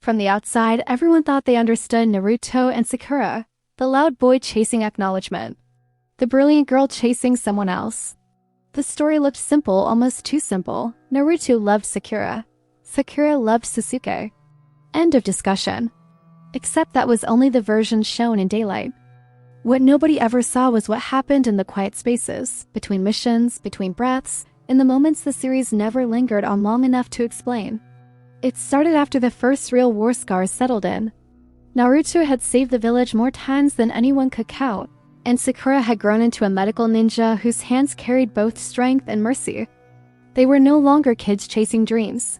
From the outside, everyone thought they understood Naruto and Sakura, the loud boy chasing acknowledgement, the brilliant girl chasing someone else. The story looked simple, almost too simple. Naruto loved Sakura. Sakura loved Sasuke. End of discussion. Except that was only the version shown in daylight. What nobody ever saw was what happened in the quiet spaces, between missions, between breaths, in the moments the series never lingered on long enough to explain. It started after the first real war scars settled in. Naruto had saved the village more times than anyone could count, and Sakura had grown into a medical ninja whose hands carried both strength and mercy. They were no longer kids chasing dreams.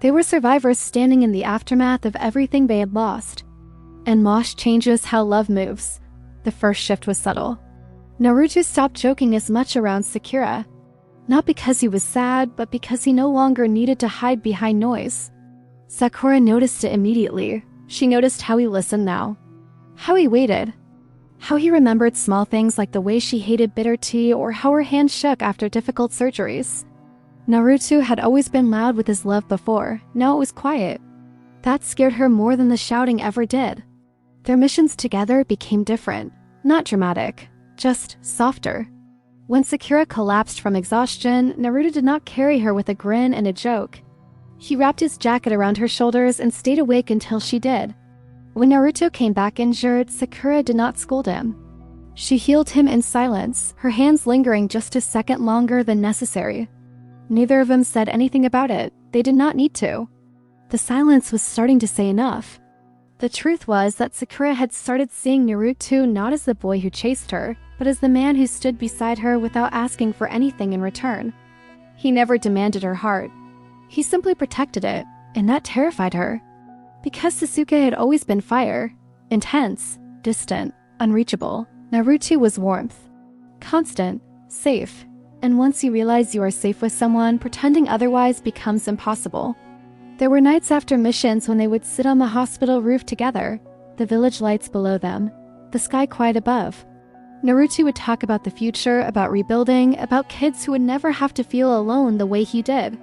They were survivors standing in the aftermath of everything they had lost. And Mosh changes how love moves. The first shift was subtle. Naruto stopped joking as much around Sakura. Not because he was sad, but because he no longer needed to hide behind noise. Sakura noticed it immediately. She noticed how he listened now. How he waited. How he remembered small things like the way she hated bitter tea or how her hand shook after difficult surgeries. Naruto had always been loud with his love before. Now it was quiet. That scared her more than the shouting ever did. Their missions together became different. Not dramatic, just softer. When Sakura collapsed from exhaustion, Naruto did not carry her with a grin and a joke. He wrapped his jacket around her shoulders and stayed awake until she did. When Naruto came back injured, Sakura did not scold him. She healed him in silence, her hands lingering just a second longer than necessary. Neither of them said anything about it. They did not need to. The silence was starting to say enough. The truth was that Sakura had started seeing Naruto not as the boy who chased her, but as the man who stood beside her without asking for anything in return. He never demanded her heart. He simply protected it, and that terrified her. Because Sasuke had always been fire, intense, distant, unreachable, Naruto was warmth. Constant, safe, and once you realize you are safe with someone, pretending otherwise becomes impossible. There were nights after missions when they would sit on the hospital roof together, the village lights below them, the sky quiet above. Naruto would talk about the future, about rebuilding, about kids who would never have to feel alone the way he did.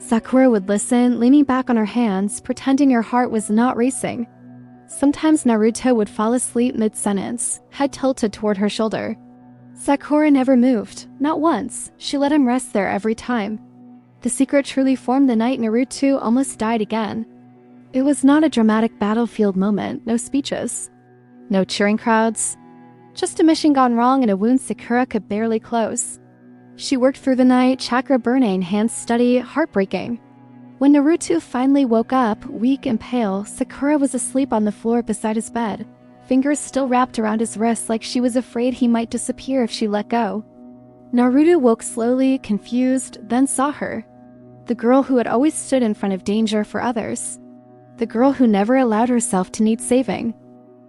Sakura would listen, leaning back on her hands, pretending her heart was not racing. Sometimes Naruto would fall asleep mid-sentence, head tilted toward her shoulder. Sakura never moved, not once. She let him rest there every time. The secret truly formed the night Naruto almost died again. It was not a dramatic battlefield moment, no speeches, no cheering crowds. Just a mission gone wrong and a wound Sakura could barely close. She worked through the night, chakra burning, hands steady, heartbreaking. When Naruto finally woke up, weak and pale, Sakura was asleep on the floor beside his bed, fingers still wrapped around his wrists like she was afraid he might disappear if she let go. Naruto woke slowly, confused, then saw her. The girl who had always stood in front of danger for others. The girl who never allowed herself to need saving.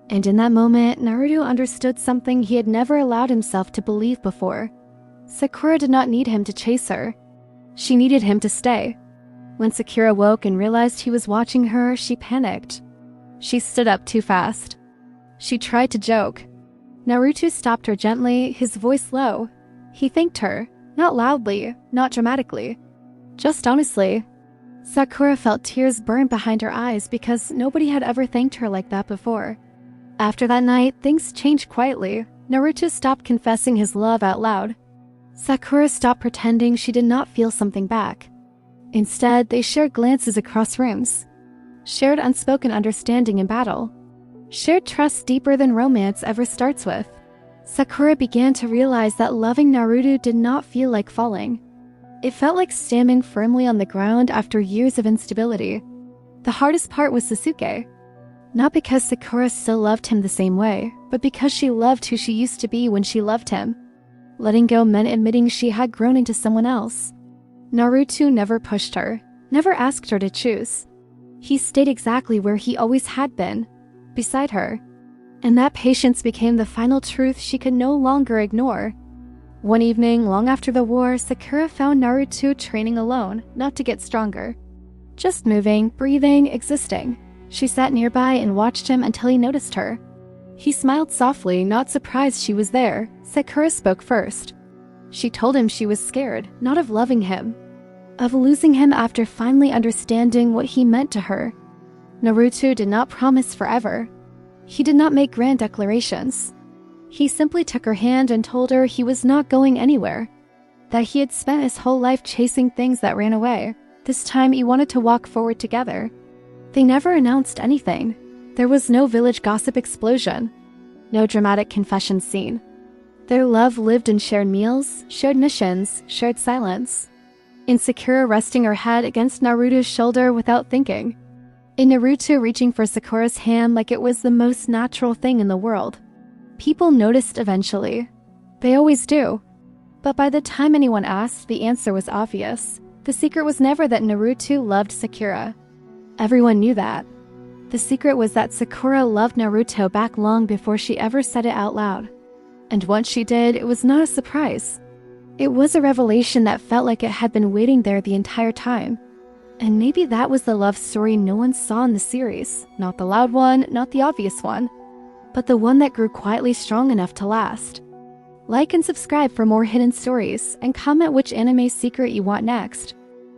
And in that moment, Naruto understood something he had never allowed himself to believe before. Sakura did not need him to chase her. She needed him to stay. When Sakura woke and realized he was watching her, she panicked. She stood up too fast. She tried to joke. Naruto stopped her gently, his voice low. He thanked her, not loudly, not dramatically. Just honestly. Sakura felt tears burn behind her eyes because nobody had ever thanked her like that before. After that night, things changed quietly. Naruto stopped confessing his love out loud. Sakura stopped pretending she did not feel something back. Instead, they shared glances across rooms. Shared unspoken understanding in battle. Shared trust deeper than romance ever starts with. Sakura began to realize that loving Naruto did not feel like falling. It felt like standing firmly on the ground after years of instability. The hardest part was Sasuke. Not because Sakura still loved him the same way, but because she loved who she used to be when she loved him. Letting go meant admitting she had grown into someone else. Naruto never pushed her, never asked her to choose. He stayed exactly where he always had been, beside her. And that patience became the final truth she could no longer ignore. One evening, long after the war, Sakura found Naruto training alone, not to get stronger. Just moving, breathing, existing. She sat nearby and watched him until he noticed her. He smiled softly, not surprised she was there. Sakura spoke first. She told him she was scared, not of loving him, of losing him after finally understanding what he meant to her. Naruto did not promise forever. He did not make grand declarations. He simply took her hand and told her he was not going anywhere, that he had spent his whole life chasing things that ran away. This time he wanted to walk forward together. They never announced anything. There was no village gossip explosion, no dramatic confession scene. Their love lived in shared meals, shared missions, shared silence. In Sakura resting her head against Naruto's shoulder without thinking. In Naruto reaching for Sakura's hand like it was the most natural thing in the world. People noticed eventually. They always do. But by the time anyone asked, the answer was obvious. The secret was never that Naruto loved Sakura. Everyone knew that. The secret was that Sakura loved Naruto back long before she ever said it out loud. And once she did, it was not a surprise. It was a revelation that felt like it had been waiting there the entire time. And maybe that was the love story no one saw in the series. Not the loud one, not the obvious one, but the one that grew quietly strong enough to last. Like and subscribe for more hidden stories, and comment which anime secret you want next.